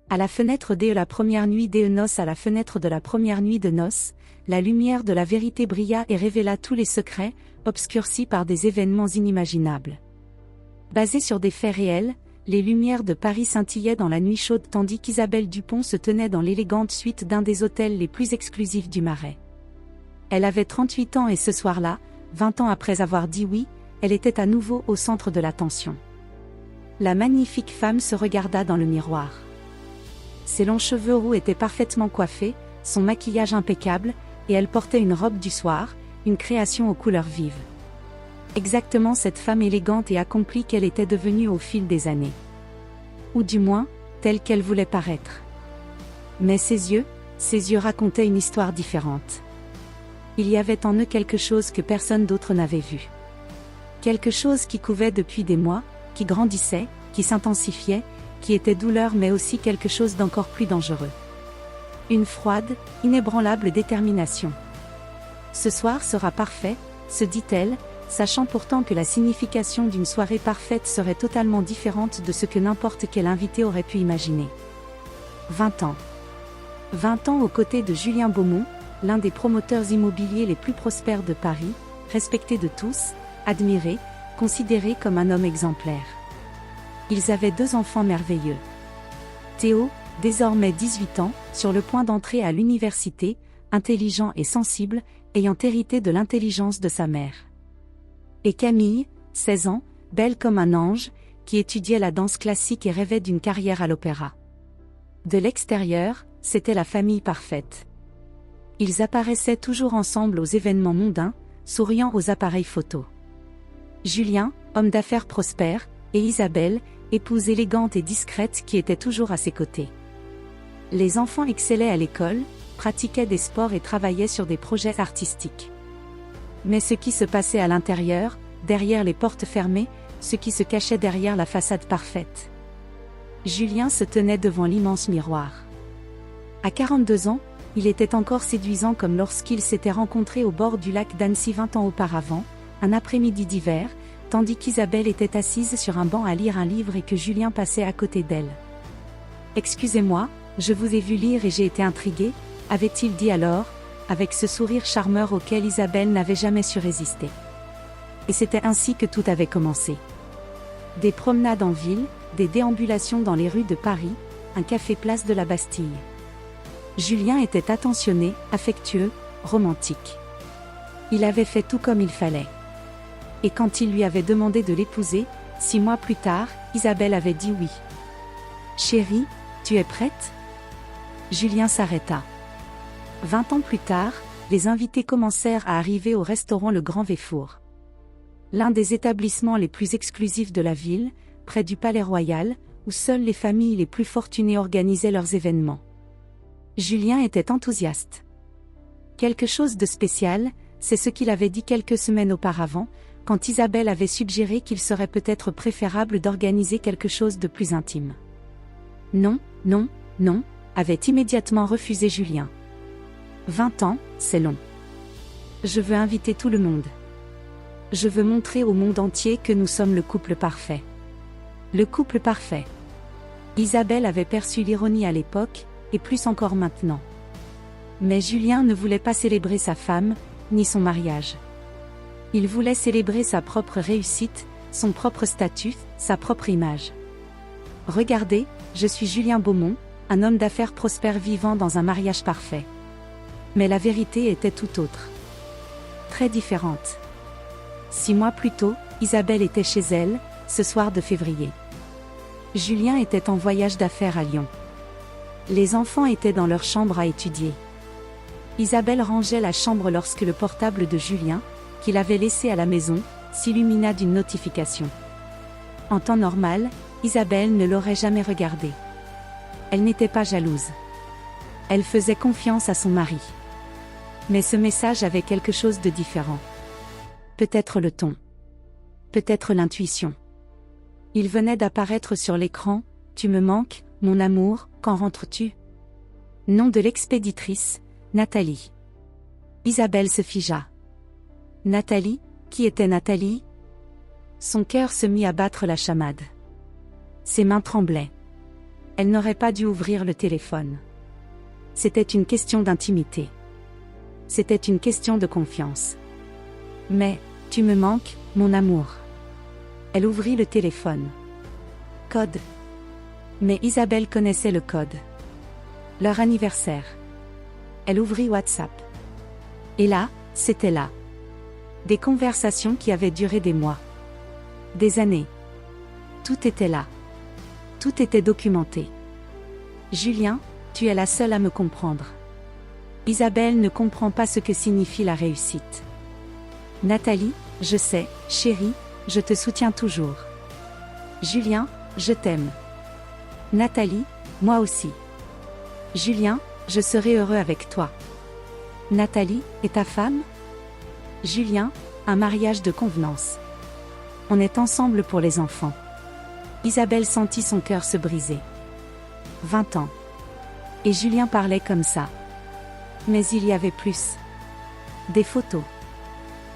À la fenêtre de la première nuit des noces, à la fenêtre de la première nuit de noces, la lumière de la vérité brilla et révéla tous les secrets, obscurcis par des événements inimaginables. Basés sur des faits réels, les lumières de Paris scintillaient dans la nuit chaude tandis qu'Isabelle Dupont se tenait dans l'élégante suite d'un des hôtels les plus exclusifs du Marais. Elle avait 38 ans et ce soir-là, 20 ans après avoir dit oui, elle était à nouveau au centre de l'attention. La magnifique femme se regarda dans le miroir. Ses longs cheveux roux étaient parfaitement coiffés, son maquillage impeccable, et elle portait une robe du soir, une création aux couleurs vives. Exactement cette femme élégante et accomplie qu'elle était devenue au fil des années. Ou du moins, telle qu'elle voulait paraître. Mais ses yeux racontaient une histoire différente. Il y avait en eux quelque chose que personne d'autre n'avait vu. Quelque chose qui couvait depuis des mois, qui grandissait, qui s'intensifiait, qui était douleur mais aussi quelque chose d'encore plus dangereux. Une froide, inébranlable détermination. Ce soir sera parfait, se dit-elle, sachant pourtant que la signification d'une soirée parfaite serait totalement différente de ce que n'importe quel invité aurait pu imaginer. 20 ans. 20 ans aux côtés de Julien Beaumont, l'un des promoteurs immobiliers les plus prospères de Paris, respecté de tous, admiré, considéré comme un homme exemplaire. Ils avaient 2 enfants merveilleux. Théo, désormais 18 ans, sur le point d'entrer à l'université, intelligent et sensible, ayant hérité de l'intelligence de sa mère. Et Camille, 16 ans, belle comme un ange, qui étudiait la danse classique et rêvait d'une carrière à l'opéra. De l'extérieur, c'était la famille parfaite. Ils apparaissaient toujours ensemble aux événements mondains, souriant aux appareils photo. Julien, homme d'affaires prospère, et Isabelle, épouse élégante et discrète qui était toujours à ses côtés. Les enfants excellaient à l'école, pratiquaient des sports et travaillaient sur des projets artistiques. Mais ce qui se passait à l'intérieur, derrière les portes fermées, ce qui se cachait derrière la façade parfaite. Julien se tenait devant l'immense miroir. À 42 ans, il était encore séduisant comme lorsqu'ils s'étaient rencontrés au bord du lac d'Annecy 20 ans auparavant, un après-midi d'hiver, tandis qu'Isabelle était assise sur un banc à lire un livre et que Julien passait à côté d'elle. « Excusez-moi, je vous ai vu lire et j'ai été intrigué », avait-il dit alors, avec ce sourire charmeur auquel Isabelle n'avait jamais su résister. Et c'était ainsi que tout avait commencé. Des promenades en ville, des déambulations dans les rues de Paris, un café place de la Bastille. Julien était attentionné, affectueux, romantique. Il avait fait tout comme il fallait. Et quand il lui avait demandé de l'épouser, 6 mois plus tard, Isabelle avait dit oui. « Chérie, tu es prête ?» Julien s'arrêta. 20 ans plus tard, les invités commencèrent à arriver au restaurant Le Grand Véfour. L'un des établissements les plus exclusifs de la ville, près du Palais Royal, où seules les familles les plus fortunées organisaient leurs événements. Julien était enthousiaste. Quelque chose de spécial, c'est ce qu'il avait dit quelques semaines auparavant, quand Isabelle avait suggéré qu'il serait peut-être préférable d'organiser quelque chose de plus intime. Non, non, non, avait immédiatement refusé Julien. 20 ans, c'est long. Je veux inviter tout le monde. Je veux montrer au monde entier que nous sommes le couple parfait. Le couple parfait. Isabelle avait perçu l'ironie à l'époque, et plus encore maintenant. Mais Julien ne voulait pas célébrer sa femme, ni son mariage. Il voulait célébrer sa propre réussite, son propre statut, sa propre image. Regardez, je suis Julien Beaumont, un homme d'affaires prospère vivant dans un mariage parfait. Mais la vérité était tout autre. Très différente. 6 mois plus tôt, Isabelle était chez elle, ce soir de février. Julien était en voyage d'affaires à Lyon. Les enfants étaient dans leur chambre à étudier. Isabelle rangeait la chambre lorsque le portable de Julien, qu'il avait laissé à la maison, s'illumina d'une notification. En temps normal, Isabelle ne l'aurait jamais regardé. Elle n'était pas jalouse. Elle faisait confiance à son mari. Mais ce message avait quelque chose de différent. Peut-être le ton. Peut-être l'intuition. Il venait d'apparaître sur l'écran, « Tu me manques, mon amour, quand rentres-tu » Nom de l'expéditrice, Nathalie. Isabelle se figea. Nathalie, qui était Nathalie? Son cœur se mit à battre la chamade. Ses mains tremblaient. Elle n'aurait pas dû ouvrir le téléphone. C'était une question d'intimité. C'était une question de confiance. Mais, tu me manques, mon amour. Elle ouvrit le téléphone. Code. Mais Isabelle connaissait le code. Leur anniversaire. Elle ouvrit WhatsApp. Et là, c'était là. Des conversations qui avaient duré des mois. Des années. Tout était là. Tout était documenté. Julien, tu es la seule à me comprendre. Isabelle ne comprend pas ce que signifie la réussite. Nathalie, je sais, chérie, je te soutiens toujours. Julien, je t'aime. Nathalie, moi aussi. Julien, je serai heureux avec toi. Nathalie, et ta femme? Julien, un mariage de convenance. On est ensemble pour les enfants. Isabelle sentit son cœur se briser. 20 ans. Et Julien parlait comme ça. Mais il y avait plus. Des photos.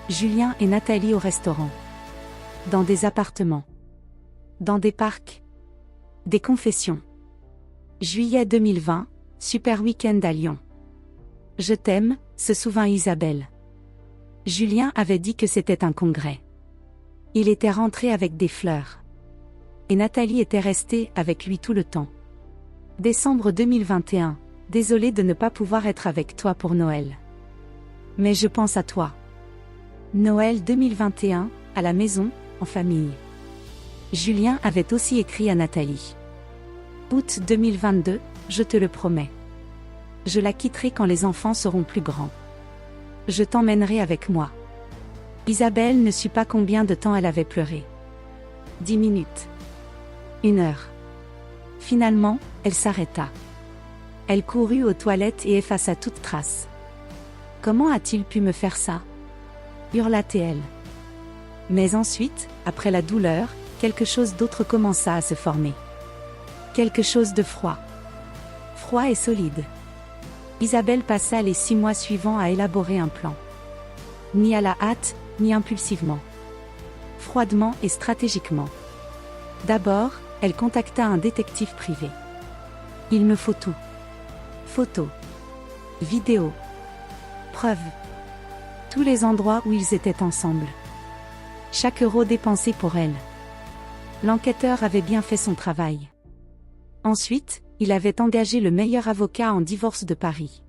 Julien et Nathalie au restaurant. Dans des appartements. Dans des parcs. Des confessions. Juillet 2020, super week-end à Lyon. Je t'aime, se souvint Isabelle. Julien avait dit que c'était un congrès. Il était rentré avec des fleurs. Et Nathalie était restée avec lui tout le temps. Décembre 2021, désolée de ne pas pouvoir être avec toi pour Noël. Mais je pense à toi. Noël 2021, à la maison, en famille. Julien avait aussi écrit à Nathalie. Août 2022, je te le promets. Je la quitterai quand les enfants seront plus grands. Je t'emmènerai avec moi. Isabelle ne sut pas combien de temps elle avait pleuré. 10 minutes. 1 heure. Finalement, elle s'arrêta. Elle courut aux toilettes et effaça toute trace. Comment a-t-il pu me faire ça? Hurla-t-elle. Mais ensuite, après la douleur, quelque chose d'autre commença à se former. Quelque chose de froid. Froid et solide. Isabelle passa les 6 mois suivants à élaborer un plan. Ni à la hâte, ni impulsivement. Froidement et stratégiquement. D'abord, elle contacta un détective privé. Il me faut tout. Photos. Vidéos. Preuves. Tous les endroits où ils étaient ensemble. Chaque euro dépensé pour elle. L'enquêteur avait bien fait son travail. Ensuite, il avait engagé le meilleur avocat en divorce de Paris.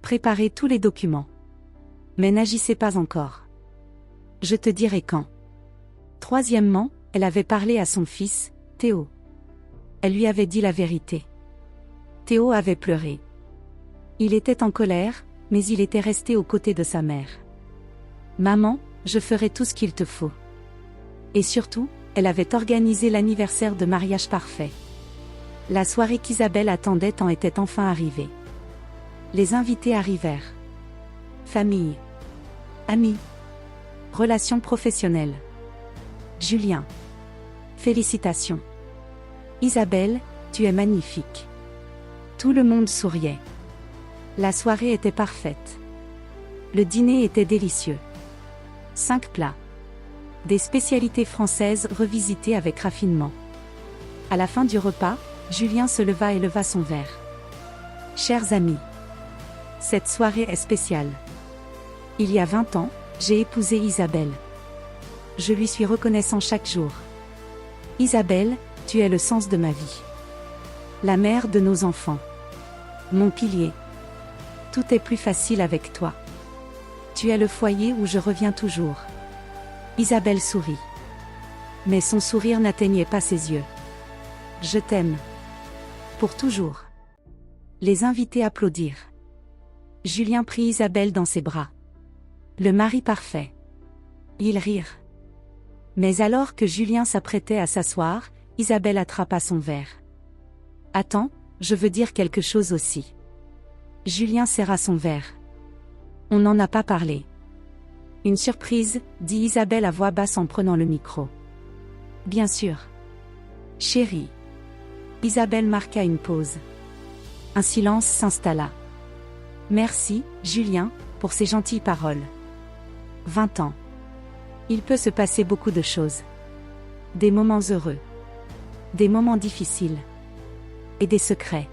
Préparé tous les documents. Mais n'agissez pas encore. Je te dirai quand. Troisièmement, elle avait parlé à son fils, Théo. Elle lui avait dit la vérité. Théo avait pleuré. Il était en colère, mais il était resté aux côtés de sa mère. Maman, je ferai tout ce qu'il te faut. Et surtout, elle avait organisé l'anniversaire de mariage parfait. La soirée qu'Isabelle attendait en était enfin arrivée. Les invités arrivèrent. Famille. Amis. Relations professionnelles. Julien. Félicitations. Isabelle, tu es magnifique. Tout le monde souriait. La soirée était parfaite. Le dîner était délicieux. 5 plats. Des spécialités françaises revisitées avec raffinement. À la fin du repas, Julien se leva et leva son verre. Chers amis. Cette soirée est spéciale. Il y a 20 ans, j'ai épousé Isabelle. Je lui suis reconnaissant chaque jour. Isabelle, tu es le sens de ma vie. La mère de nos enfants. Mon pilier. Tout est plus facile avec toi. Tu es le foyer où je reviens toujours. Isabelle sourit. Mais son sourire n'atteignait pas ses yeux. Je t'aime. Pour toujours. Les invités applaudirent. Julien prit Isabelle dans ses bras. Le mari parfait. Ils rirent. Mais alors que Julien s'apprêtait à s'asseoir, Isabelle attrapa son verre. Attends, je veux dire quelque chose aussi. Julien serra son verre. On n'en a pas parlé. Une surprise, dit Isabelle à voix basse en prenant le micro. Bien sûr. Chérie. Isabelle marqua une pause. Un silence s'installa. Merci, Julien, pour ces gentilles paroles. 20 ans. Il peut se passer beaucoup de choses. Des moments heureux. Des moments difficiles. Et des secrets.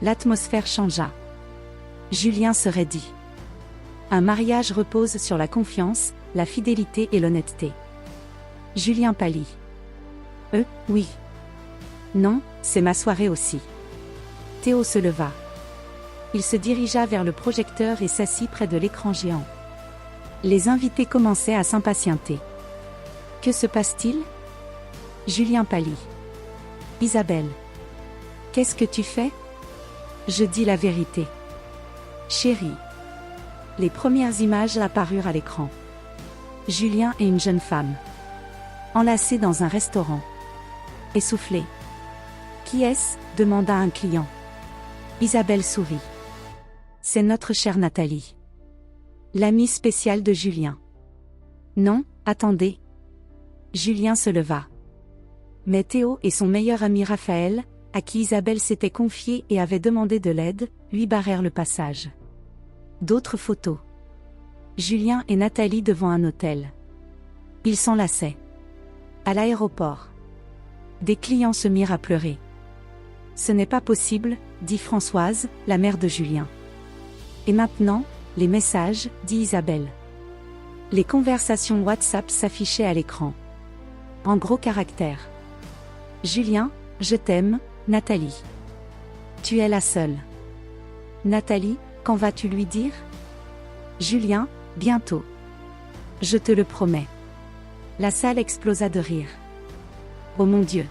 L'atmosphère changea. Julien se raidit. Un mariage repose sur la confiance, la fidélité et l'honnêteté. Julien pâlit. Oui. Non, c'est ma soirée aussi. Théo se leva. Il se dirigea vers le projecteur et s'assit près de l'écran géant. Les invités commençaient à s'impatienter. Que se passe-t-il? Julien pâlit. Isabelle. Qu'est-ce que tu fais? Je dis la vérité. Chérie. Les premières images apparurent à l'écran. Julien et une jeune femme. Enlacés dans un restaurant. Essoufflés. Qui est-ce? Demanda un client. Isabelle sourit. C'est notre chère Nathalie. L'amie spéciale de Julien. Non, attendez. Julien se leva. Mais Théo et son meilleur ami Raphaël, à qui Isabelle s'était confiée et avait demandé de l'aide, lui barrèrent le passage. D'autres photos. Julien et Nathalie devant un hôtel. Ils s'enlaçaient. À l'aéroport. Des clients se mirent à pleurer. Ce n'est pas possible, dit Françoise, la mère de Julien. Et maintenant, les messages, dit Isabelle. Les conversations WhatsApp s'affichaient à l'écran. En gros caractères. Julien, je t'aime, Nathalie. Tu es la seule. Nathalie, quand vas-tu lui dire? Julien, bientôt. Je te le promets. La salle explosa de rire. Oh mon Dieu!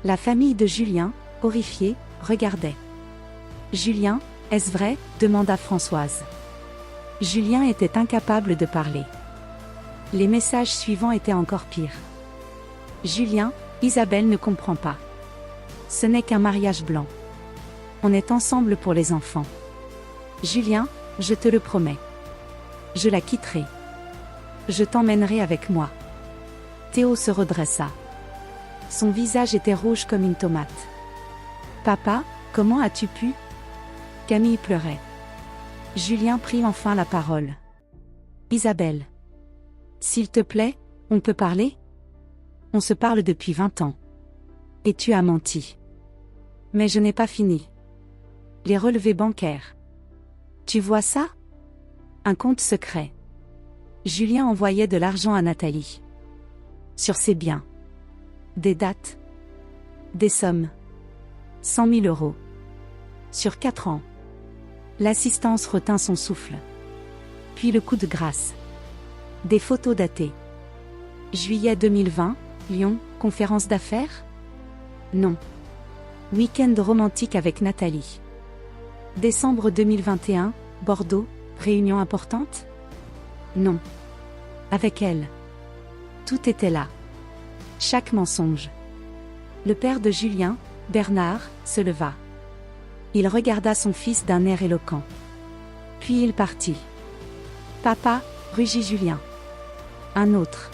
La famille de Julien, horrifiée, regardait. Julien, est-ce vrai? Demanda Françoise. Julien était incapable de parler. Les messages suivants étaient encore pires. Julien, Isabelle ne comprend pas. Ce n'est qu'un mariage blanc. On est ensemble pour les enfants. Julien, je te le promets. Je la quitterai. Je t'emmènerai avec moi. Théo se redressa. Son visage était rouge comme une tomate. Papa, comment as-tu pu? Camille pleurait. Julien prit enfin la parole. Isabelle. S'il te plaît, on peut parler? On se parle depuis 20 ans. Et tu as menti. Mais je n'ai pas fini. Les relevés bancaires. Tu vois ça? Un compte secret. Julien envoyait de l'argent à Nathalie. Sur ses biens. Des dates. Des sommes. 100 000 euros. Sur 4 ans. L'assistance retint son souffle. Puis le coup de grâce. Des photos datées. Juillet 2020, Lyon, conférence d'affaires? Non. Week-end romantique avec Nathalie. Décembre 2021, Bordeaux, réunion importante? Non. Avec elle. Tout était là. Chaque mensonge. Le père de Julien, Bernard, se leva. Il regarda son fils d'un air éloquent. Puis il partit. Papa, rugit Julien. Un autre.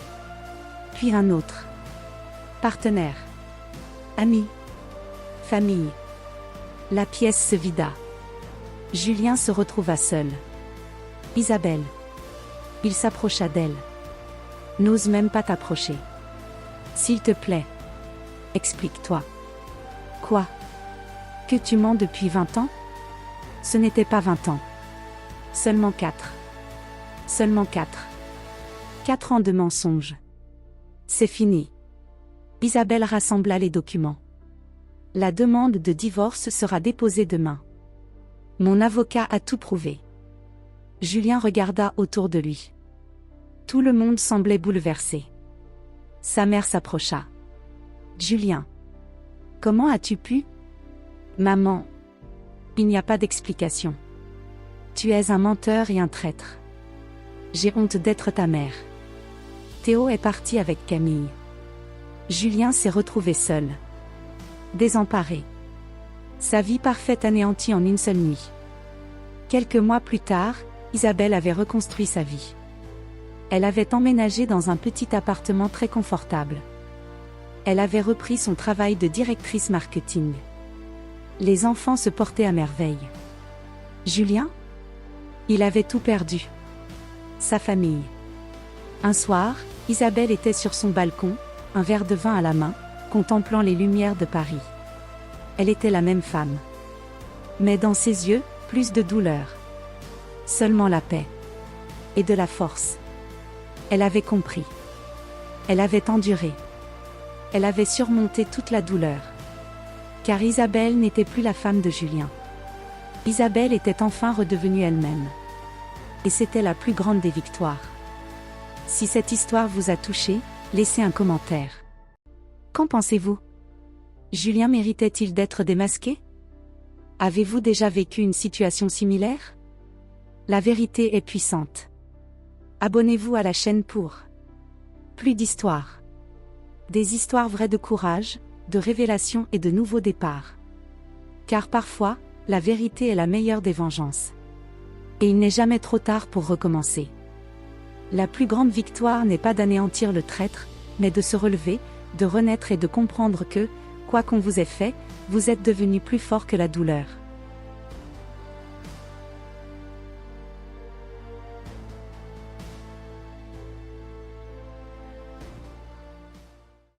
Puis un autre. Partenaire. Ami. Famille. La pièce se vida. Julien se retrouva seul. Isabelle. Il s'approcha d'elle. N'ose même pas t'approcher. S'il te plaît. Explique-toi. Quoi? Que tu mens depuis 20 ans? Ce n'était pas 20 ans. Seulement 4. Seulement 4. 4 ans de mensonges. C'est fini. Isabelle rassembla les documents. La demande de divorce sera déposée demain. Mon avocat a tout prouvé. Julien regarda autour de lui. Tout le monde semblait bouleversé. Sa mère s'approcha. Julien. Comment as-tu pu? Maman. Il n'y a pas d'explication. Tu es un menteur et un traître. J'ai honte d'être ta mère. Théo est parti avec Camille. Julien s'est retrouvé seul. Désemparé. Sa vie parfaite anéantie en une seule nuit. Quelques mois plus tard, Isabelle avait reconstruit sa vie. Elle avait emménagé dans un petit appartement très confortable. Elle avait repris son travail de directrice marketing. Les enfants se portaient à merveille. Julien? Il avait tout perdu. Sa famille. Un soir, Isabelle était sur son balcon, un verre de vin à la main, contemplant les lumières de Paris. Elle était la même femme. Mais dans ses yeux, plus de douleur. Seulement la paix. Et de la force. Elle avait compris. Elle avait enduré. Elle avait surmonté toute la douleur. Car Isabelle n'était plus la femme de Julien. Isabelle était enfin redevenue elle-même. Et c'était la plus grande des victoires. Si cette histoire vous a touché, laissez un commentaire. Qu'en pensez-vous? Julien méritait-il d'être démasqué? Avez-vous déjà vécu une situation similaire? La vérité est puissante. Abonnez-vous à la chaîne pour plus d'histoires. Des histoires vraies de courage, de révélation et de nouveaux départs. Car parfois, la vérité est la meilleure des vengeances. Et il n'est jamais trop tard pour recommencer. La plus grande victoire n'est pas d'anéantir le traître, mais de se relever, de renaître et de comprendre que, quoi qu'on vous ait fait, vous êtes devenu plus fort que la douleur.